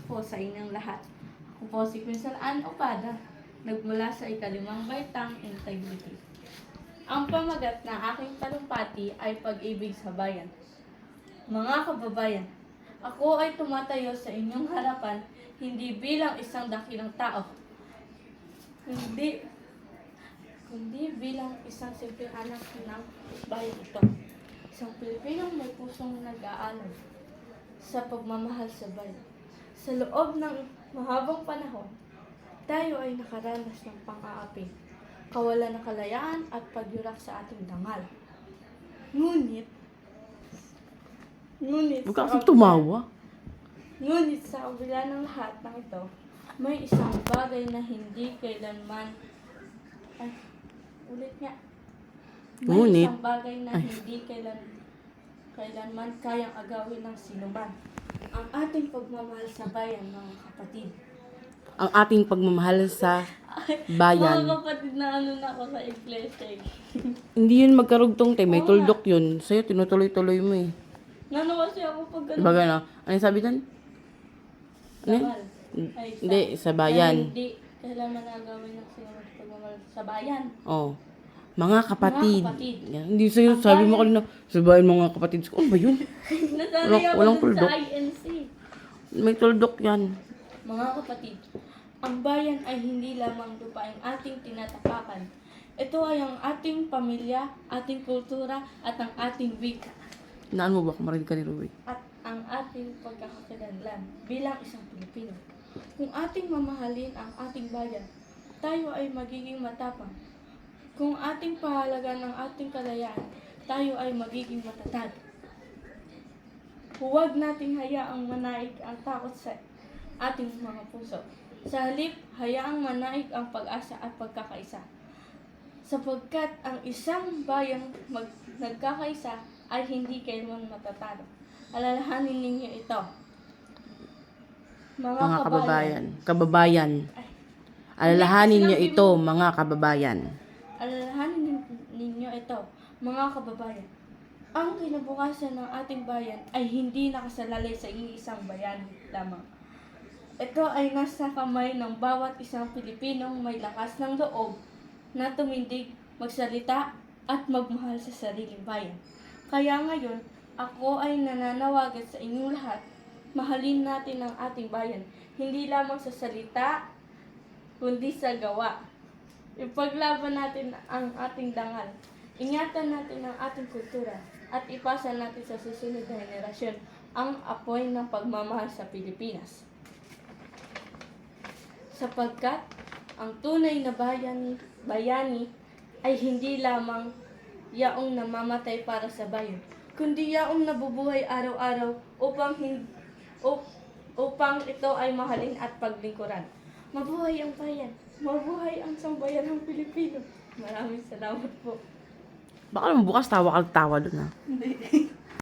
po sa inyong lahat. Ako po si Quinsan Ann Opada, nagmula sa ikalimang baitang Integrity. Ang pamagat ng aking talumpati ay pag-ibig sa bayan. Mga kababayan, ako ay tumatayo sa inyong harapan hindi bilang isang dakilang tao, kundi bilang isang simpleng anak ng bayan ito. Isang Pilipinong may pusong nag-aalab sa pagmamahal sa bayan. Sa loob ng mahabang panahon, tayo ay nakaranas ng pang-aapi, kawalan ng kalayaan at pagyurak sa ating dangal. Ngunit Huwag ka kasi tumawa. Ngunit sa kabila ng lahat ng ito, may isang bagay na hindi kailanman May isang bagay na hindi kailanman kayang agawin ng sinuman. Ang ating pagmamahal sa bayan, mga kapatid. Ang ating pagmamahal sa bayan. Mga kapatid na na ako sa iglesia. Hindi yun magkarugtong, te. May tuldok yun. Sa'yo, tinutuloy-tuloy mo eh. Nano kasi ako pag ganun. Diba gano'n? Ano yung sabi dyan? Ano? Dangal. Ay, Hindi, sa bayan. Na hindi kailanman agawin ng sinuman sa pagmamahal sa bayan. Oh. Mga kapatid. Mga kapatid. Yan. Hindi sa'yo, sabi mo kanina, sa bayan mga kapatid. Ano ba yun? Nasanay ako Walang dun tuldok. sa INC. May tuldok yan. Mga kapatid, ang bayan ay hindi lamang lupaing ating tinatapakan. Ito ay ang ating pamilya, ating kultura, at ang ating wika, Naan mo ba kung marinig ka ni Ruby? at ang ating pagkakakilanlan bilang isang Pilipino. Kung ating mamahalin ang ating bayan, tayo ay magiging matapang. Kung ating pahalagan ang ating kalayaan, tayo ay magiging matatag. Huwag nating hayaang manaig ang takot sa ating mga puso. Sa halip, hayaang manaig ang pag-asa at pagkakaisa. Sapagkat ang isang bayang nagkakaisa ay hindi kailanman matatalo. Alalahanin ninyo ito. Mga kababayan. Kababayan. Alalahanin niyo ito, mga kababayan. Alalahanin ninyo ito, mga kababayan. Ang kinabukasan ng ating bayan ay hindi nakasalalay sa iisang bayan lamang. Ito ay nasa kamay ng bawat isang Pilipinong may lakas ng loob na tumindig, magsalita at magmahal sa sariling bayan. Kaya ngayon, ako ay nananawagan sa inyong lahat, mahalin natin ang ating bayan, hindi lamang sa salita, kundi sa gawa. Ipaglaban natin ang ating dangal. Ingatan natin ang ating kultura at ipasa natin sa susunod na henerasyon ang apoy ng pagmamahal sa Pilipinas. Sapagkat ang tunay na bayani ay hindi lamang yaong namamatay para sa bayan, kundi yaong nabubuhay araw-araw upang ito ay mahalin at paglingkuran. Mabuhay ang bayan! Mabuhay ang sambayan ng Pilipino! Maraming salamat po. Baka naman bukas tawa ka tawa doon ha. Hindi.